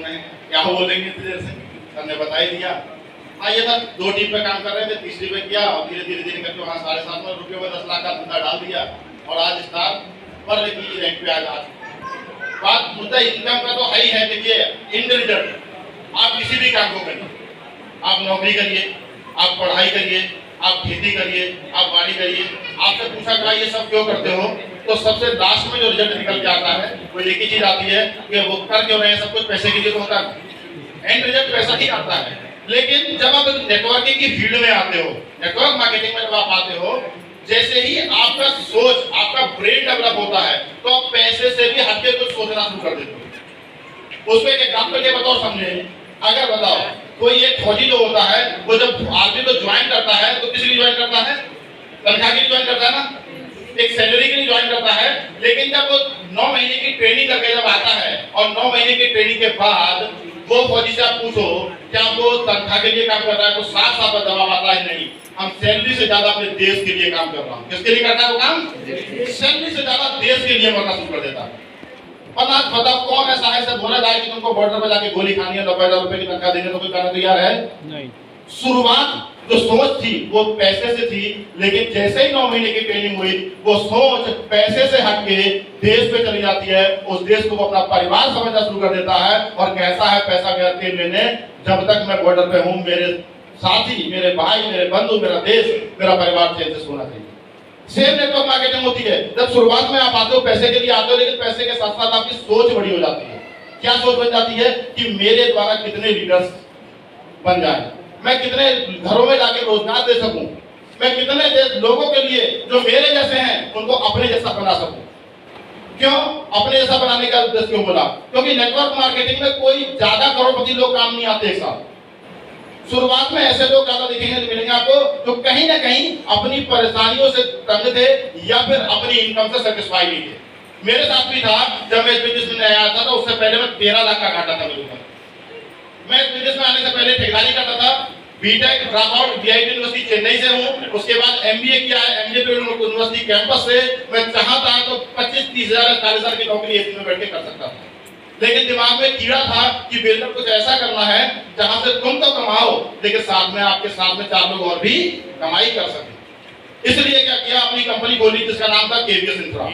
क्या बोलेंगे इतनी देर से, सर ने बता ही दिया। हाँ ये सर 2 टीम पे काम कर रहे थे, तीसरी पे किया और धीरे धीरे करके वहाँ 7.5 रुपये में 10 लाख का धंधा डाल दिया और आज स्टार पर की रैंक पे आज बात मुद्दा इनकम का तो है ही है। देखिए इन रिजल्ट आप किसी भी काम को करिए, आप नौकरी करिए, आप पढ़ाई करिए, आप खेती करिए, आप बाड़ी करिए, आपसे पूछा गया ये सब क्यों करते हो, तो सबसे लास्ट में जो रिजल्ट निकल के आता है वो एक ही चीज आती है कि वो कर क्यों रहे हैं, सब कुछ पैसे के लिए तो होता है, एंड रिजल्ट पैसा ही आता है। लेकिन जब आप नेटवर्किंग की फील्ड में आते हो, नेटवर्क मार्केटिंग में जब आप आते हो, जैसे ही आपका सोच, आपका ब्रेन डेवलप होता है तो आप पैसे से भी हटके कुछ सोचना शुरू कर देते हो। उसमें एक एग्जाम्पल के बताओ समझे, अगर बताओ कोई एक फौजी जो होता है वो जब आर्मी को ज्वाइन करता है तो किस लिए ज्वाइन करता है, तनख्वाह के लिए ज्वाइन करता है ना, एक सैलरी के लिए ज्वाइन करता है। लेकिन जब वो 9 महीने की ट्रेनिंग करके जब आता है और 9 महीने की ट्रेनिंग के बाद वो फौजी से आप पूछो क्या वो तनख्वाह के लिए काम कर रहा है तो साफ साफ जवाब आता है नहीं, हम सैलरी से ज्यादा अपने देश के लिए काम कर रहा हूँ। किसके लिए करता है वो काम, सैलरी से ज्यादा देश के लिए मरना शुरू कर देता है। और आज बताओ कौन ऐसा है सब बोला जाए कि तुमको बॉर्डर पे जाके गोली खानी है, 90,000 रुपए की तनख्वाह देंगे तो कोई करना तैयार है नहीं। शुरुआत जो सोच थी वो पैसे से थी, लेकिन जैसे ही 9 महीने की ट्रेनिंग हुई वो सोच पैसे से हटके देश पे चली जाती है, उस देश को वो अपना परिवार समझना शुरू कर देता है और कहता है पैसा गया तेल लेने, जब तक मैं बॉर्डर पे हूँ मेरे साथी, मेरे भाई, मेरे बंधु, मेरा देश, मेरा परिवार चैन से सोना चाहिए। सेम नेटवर्क मार्केटिंग होती है, जब शुरुआत में आप आते हो पैसे के लिए आते हो, लेकिन पैसे के साथ साथ आपकी सोच बड़ी हो जाती है। क्या सोच बन जाती है कि मेरे द्वारा कितने लीडर्स बन जाए, मैं कितने घरों में जाके रोजगार दे सकूं, मैं कितने लोगों के लिए जो मेरे जैसे हैं उनको अपने जैसा बना सकूं। क्यों अपने जैसा बनाने का उद्देश्य क्यों बोला, क्योंकि नेटवर्क मार्केटिंग में कोई ज्यादा करोड़पति लोग काम नहीं आते एक साथ। शुरुआत में ऐसे लोग ज्यादा दिखेंगे मिलेंगे आपको जो कहीं ना कहीं अपनी परेशानियों से तंग थे या फिर अपनी इनकम से सेटिस्फाई नहीं थे। मेरे साथ भी था, जब मैं इस बिजनेस में आया था तो उससे पहले मैं 13 लाख का घाटा था मेरे ऊपर। मैं इस बिजनेस में आने से पहले ठेकेदारी करता था, BTech dropout BIT university Chennai से हूँ, उसके बाद एमबीए किया है एमजे यूनिवर्सिटी कैंपस से। मैं चाहता तो 25-30 हजार 40 हजार की नौकरी एसी में बैठ के कर सकता था, लेकिन दिमाग में कीड़ा था कि बिल्डर कुछ ऐसा करना है जहां से तुम तो कमाओ लेकिन साथ में आपके साथ में 4 लोग और भी कमाई कर सके। इसलिए क्या किया, अपनी कंपनी खोली जिसका नाम था केवीएस इंफ्रा।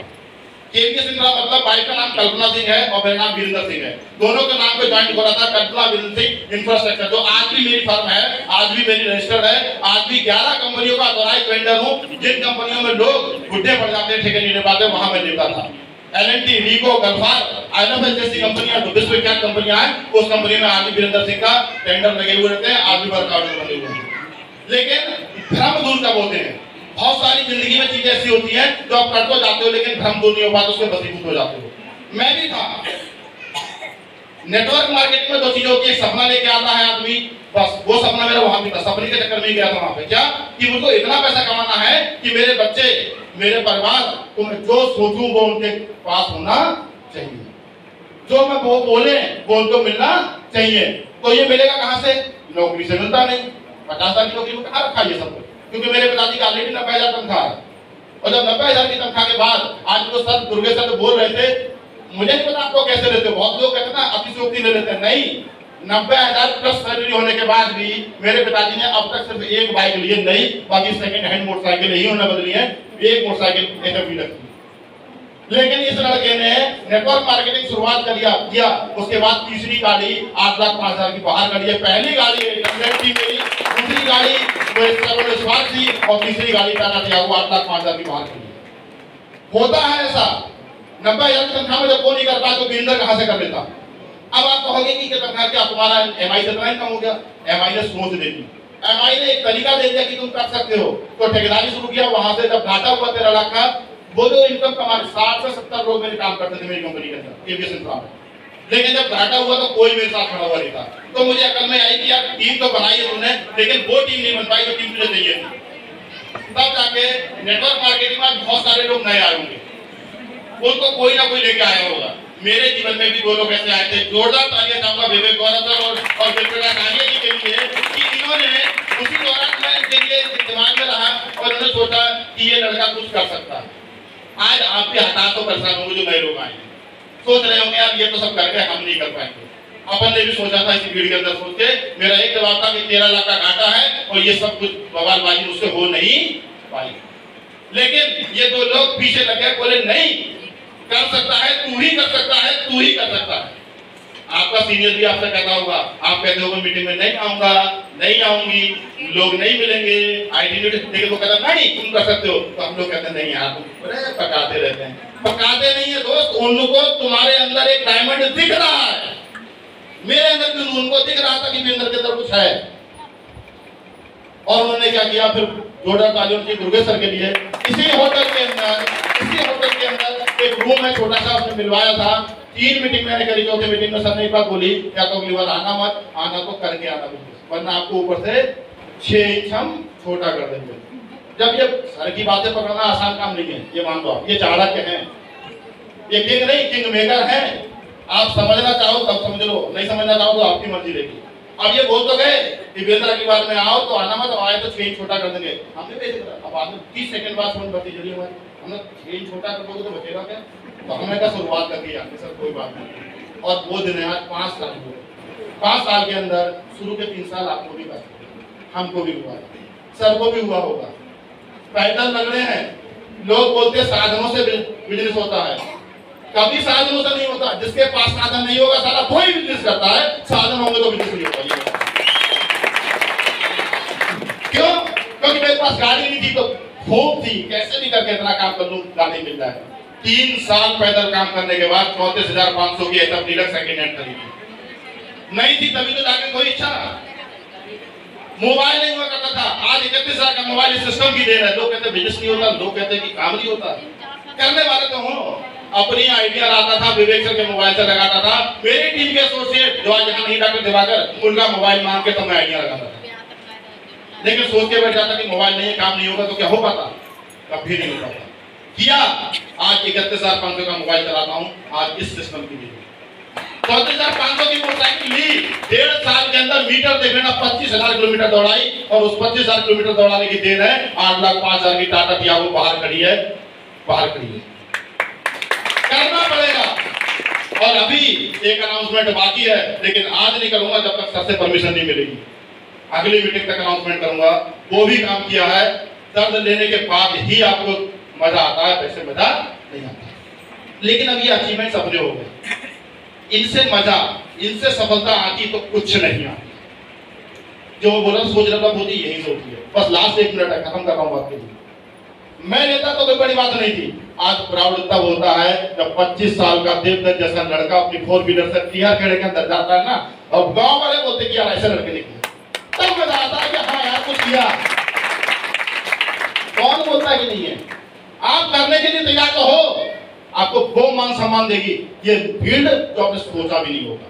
केवीएस इंफ्रा मतलब भाई का नाम कल्पना सिंह है और मेरा नाम वीरेंद्र सिंह है, दोनों के नाम पे ज्वाइन खोला था कल्पना वीरेंद्र सिंह इंफ्रास्ट्रक्चर, जो आज भी मेरी फर्म है, आज भी मेरी रजिस्टर्ड है, आज भी 11 कंपनियों का ऑथराइज्ड वेंडर हूं। जिन कंपनियों में लोग बुढ़े पड़ जाते हैं, ठेके नहीं ले पाते, वहां मैं लेता था। एलएनटी, रीको, गल्फार, आईएनएफ जैसी कंपनियां जो विश्वविख्यात कंपनियां हैं, उस कंपनी में आज भी वीरेंद्र सिंह का टेंडर लगे हुए रहते हैं, आज भी वर्कआउट बने हुए हैं। लेकिन भ्रम दूर कब होते हैं, बहुत सारी जिंदगी में चीजें ऐसी होती हैं जो आप कर तो जाते हो लेकिन भ्रम दूर नहीं हो पाते, उसमें बसीभूत हो जाते हो। मैं भी था। नेटवर्क मार्केटिंग में 2 चीजें होती है, सपना लेके आता है आदमी, बस वो सपना मेरा वहां भी था, सपने के चक्कर में गया था वहां पे, क्या कि मुझको इतना पैसा कमाना है कि मेरे बच्चे, मेरे परिवार को मैं जो सोचूं वो उनके पास होना चाहिए, जो मैं वो बोले वो उनको मिलना चाहिए। तो ये मिलेगा कहां से, नौकरी से मिलता नहीं। 50 साल की नौकरी में कहां रखा ये सब, क्योंकि मेरे पिताजी का ऑलरेडी 90,000 तनख्वाह है, और जब 90,000 की तनख्वाह के बाद आज तो सर दुर्गे सर बोल रहे थे, मुझे नहीं पता आपको कैसे लेते हो, बहुत लोग कहते हैं ना अतिशयोक्ति ले लेते हैं, नहीं, 90,000 प्लस सैलरी होने के बाद भी मेरे पिताजी ने अब तक सिर्फ एक बाइक ली है नई, बाकी सेकंड हैंड मोटरसाइकिल ही उन्होंने बदली है, एक मोटरसाइकिल एचएफवी रखी। लेकिन इस लड़के ने नेटवर्क मार्केटिंग शुरुआत किया, उसके बाद तीसरी गाड़ी 8,05,000 की बाहर गाड़ी है, पहली गाड़ी थी मेरी, दूसरी गाड़ी स्मार्ट थी और तीसरी गाड़ी टाटा टियागो 8,05,000 की बाहर की। होता है ऐसा, 90,000 की तनख्वाह में जब वो नहीं कर पाया तो बिल्डर कहां से कर लेता। अब आप कहोगे कि तनख्वाह क्या तुम्हारा एमआई से इतना कम हो गया, एमआई ने सोच देती, एमआई ने एक तरीका दे दिया कि तुम कर सकते हो, तो ठेकेदारी शुरू किया। वहां से जब घाटा हुआ 13 लाख का, वो जो इनकम कमा 60 से 70 लोग मेरे काम करते थे मेरी कंपनी के अंदर केवीएस इंफ्रा में, लेकिन जब घाटा हुआ तो कोई मेरे साथ खड़ा हुआ नहीं था। तो मुझे अकल में आई कि यार टीम तो बनाई है तुमने, लेकिन वो टीम नहीं बन पाई जो टीम तुझे चाहिए थी। तब जाके नेटवर्क मार्केटिंग में बहुत सारे लोग नए आए होंगे, उनको कोई ना कोई लेके आया होगा। मेरे जीवन में भी 2 लोग ऐसे आए थे, जोरदार तालियां चाहूंगा विवेक गौरव सर और बिल्कुल कालिया जी के लिए कि इन्होंने उसी दौरान मैं इनके लिए दिमाग में रहा और उन्होंने सोचा कि ये लड़का कुछ कर सकता है। आज आपके हताश तो परेशान होंगे जो नए लोग आए, सोच रहे होंगे यार ये तो सब करके हम नहीं कर पाएंगे, अपन ने भी सोचा था इसी भीड़ के अंदर सोच के, मेरा एक जवाब था कि 13 लाख का घाटा है और ये सब कुछ बवालबाजी उससे हो नहीं पाई। लेकिन ये दो लोग पीछे लगे, बोले नहीं कर सकता है, तू ही कर सकता है, तू ही कर सकता है। आपका सीनियर भी आपसे कहता होगा, आप कहते हो मीटिंग में नहीं आऊंगा, नहीं आऊंगी, लोग नहीं मिलेंगे, आइडेंटिटी, लेकिन वो कहता नहीं तुम कर सकते हो। तो हम लोग कहते नहीं यार तुम पकाते रहते हैं। पकाते नहीं है दोस्त, उनको तुम्हारे अंदर एक डायमंड दिख रहा है। मेरे अंदर भी उनको दिख रहा था कि मेरे अंदर के अंदर कुछ है। और उन्होंने क्या किया, फिर जोरदार तालियों की दुर्गे सर के लिए इसी होटल के अंदर एक रूम में छोटा सा उसने मिलवाया था। 3 मीटिंग मैंने करी, चौथी मीटिंग में सर ने एक बात बोली, या तो अगली बार आना मत, आना तो करके आना वरना आपको ऊपर से 6 इंच हम छोटा कर देंगे। जब ये सर की बातें पकड़ना आसान काम नहीं है, ये मान लो आप, ये चाणक्य हैं, ये किंग नहीं किंग मेकर है। आप समझना चाहो तब समझ लो, नहीं समझना चाहो तो आपकी मर्जी रहेगी। अब ये बोल तो गए कि बेंद्रा की बार में आओ तो आना मत, आए तो 6 इंच छोटा कर देंगे। हमने भेज दिया, अब आपने 30 सेकंड बाद फोन भर्ती जल्दी हमारी, हमने 6 इंच छोटा कर दोगे तो बचेगा क्या? तो हमने कहा शुरुआत कर दी आपके सर, कोई बात नहीं। और वो दिन है आज 5 साल हुए। 5 साल के अंदर शुरू के 3 साल आपको भी बचा, हमको भी हुआ, सर को भी हुआ होगा। पैदल लग रहे हैं, लोग बोलते साधनों से बिजनेस होता है, कभी साधनों से नहीं होता। जिसके पास साधन नहीं होगा सारा कोई बिजनेस करता है, साधन होंगे तो बिजनेस नहीं होगा। क्यों? क्योंकि मेरे पास गाड़ी नहीं थी तो खूब थी, कैसे भी करके इतना काम कर लूं गाड़ी मिल जाए। 3 साल पैदल काम करने के बाद 34,500 की ऐसा डीलक्स सेकंड हैंड खरीदी नहीं थी, तभी तो जाके कोई इच्छा। मोबाइल नहीं हुआ करता था, आज 31,000 का मोबाइल सिस्टम की देर है। लोग कहते बिजनेस नहीं होता, लोग कहते कि काम नहीं होता, करने वाले तो हो। अपनी आइडिया आता था, विवेक सर के मोबाइल से लगाता था। मेरी टीम के एसोसिएट जो आज यहाँ नहीं, डॉक्टर दिवाकर, उनका मोबाइल मांग के तो मैं आइडिया लगाता था। लेकिन सोच के बैठ जाता कि मोबाइल नहीं है, काम नहीं होगा तो क्या हो पाता? कभी नहीं हो पाता। किया, आज 31,500 का मोबाइल चलाता हूँ, आज इस सिस्टम की भी 34,500 की मोटरसाइकिल ली। 1.5 साल के अंदर मीटर देख लेना, 25,000 किलोमीटर दौड़ाई और उस 25,000 किलोमीटर दौड़ाने की देर है 8,05,000 की टाटा टियागो बाहर खड़ी है, बाहर खड़ी है। करना पड़ेगा। और अभी एक अनाउंसमेंट बाकी है, लेकिन आज नहीं करूंगा जब तक सर से परमिशन नहीं मिलेगी। अगली मीटिंग तक अनाउंसमेंट करूंगा। वो भी काम किया है, दर्द लेने के बाद ही आपको मजा आता है, वैसे मजा नहीं आता। लेकिन अब ये अचीवमेंट अपने हो गए, इनसे मजा, इनसे सफलता आती तो कुछ नहीं आती। जो वो बोला सोच रहा होती यही सोचती है। बस लास्ट 1 मिनट है, खत्म कर रहा हूँ बात के लिए। मैं लेता तो कोई बड़ी बात नहीं थी। आज प्राउड तब होता है जब 25 साल का देवदत्त जैसा लड़का अपनी 4 व्हीलर से टीआर खेड़े के अंदर जाता है ना, और गांव वाले बोलते कि यार ऐसे लड़के निकले, तब मजा आता है कि हाँ यार कुछ किया। कौन बोलता है कि नहीं है? आप करने के लिए तैयार तो हो, आपको वो मान सम्मान देगी ये फील्ड जो आपने सोचा भी नहीं होगा।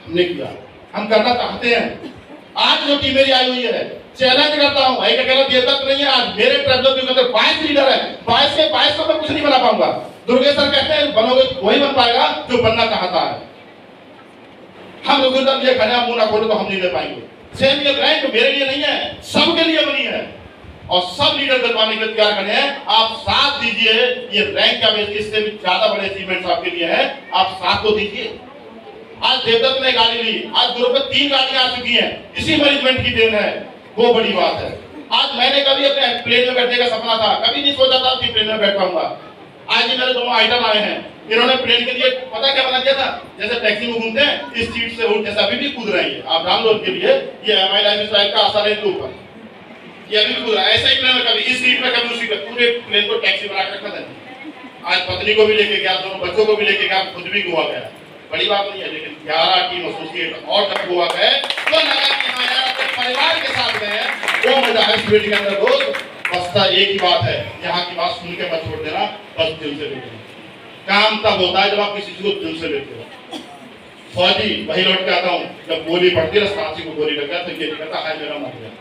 हमने किया, हम करना चाहते हैं। आज जो टीम मेरी आई हुई है, चैलेंज करता हूं, एक अकेला देवदत्त नहीं है। आज मेरे ट्रेवलर के अंदर 22 लीडर है, 22 के 22 को मैं कुछ नहीं बना पाऊंगा। दुर्गे सर कहते हैं बनोगे वही बन पाएगा जो बनना चाहता है। हम लोग ये खड़े मुंह ना खोले तो हम नहीं दे पाएंगे। सेम ये रैंक मेरे लिए नहीं है, सबके लिए बनी है और सब लीडर बनवाने के लिए तैयार खड़े हैं। आप साथ दीजिए, ये रैंक का इससे भी ज्यादा बड़े अचीवमेंट्स आपके लिए है, आप साथ तो दीजिए। आज देवदत्त ने गाड़ी ली, आज ग्रुप में 3 गाड़ियां आ चुकी हैं, इसी मैनेजमेंट की देन है, वो बड़ी बात है। आज मैंने कभी अपने प्लेन में बैठने का सपना था, कभी नहीं सोचा था कि प्लेन में बैठ पाऊंगा। आज ही मेरे दोनों आइटम आए हैं, इन्होंने प्लेन के लिए पता क्या बना दिया था, जैसे टैक्सी में घूमते हैं इस सीट से उठ, जैसे अभी भी कूद रही है, आप जान लो उनके लिए ये एमआई लाइफस्टाइल का असर है के ऊपर, ये अभी भी कूद रहा है। ऐसा ही प्लेन में कभी इस सीट में कभी उसी पे, पूरे प्लेन को टैक्सी बना के रखा था। आज पत्नी को भी लेके गया, दोनों बच्चों को भी लेके गया, खुद भी गोवा गया, बड़ी बात नहीं है। लेकिन 11 टीम एसोसिएट और जब गोवा गए तो लगा कि हाँ यार अपने परिवार के साथ गए, वो मजा है फील्ड के अंदर। दोस्त बस एक ही बात है, यहाँ की बात सुन के मत छोड़ देना, बस दिल से लेते। काम तब होता है जब आप किसी चीज को दिल से लेते हो। फौजी वही लौट के आता हूँ, जब गोली पड़ती है सांची को गोली लग गया तो ये कहता है मेरा मर गया।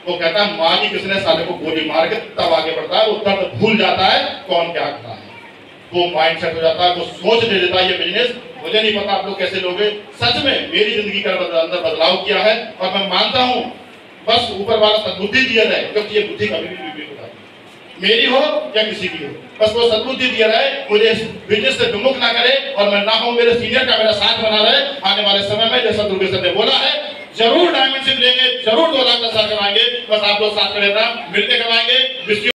वो कहता है माँ की किसने साले को गोली मार के तब आगे बढ़ता है, वो दर्द भूल जाता है कौन क्या करता है, वो माइंड सेट हो जाता है, वो सोच ले लेता है ये बिजनेस मुझे नहीं पता आप लोग कैसे लोगे। सच में मेरी जिंदगी का अंदर बदलाव किया है और मैं मानता हूँ बस ऊपर वाला सद्बुद्धि दिया जाए, क्योंकि ये बुद्धि कभी भी विवेक होता है। मेरी हो या किसी की हो, बस वो सद्बुद्धि दिया रहे, मुझे इस बिजनेस से विमुख ना करे और मैं ना हूं मेरे सीनियर का मेरा साथ बना रहे। आने वाले समय में जैसा दुर्गे सर ने बोला है, जरूर डायमेंशन लेंगे, जरूर 2 लाख 10 हजार कमाएंगे। बस आप लोग साथ में रहना, मिलकर कमाएंगे।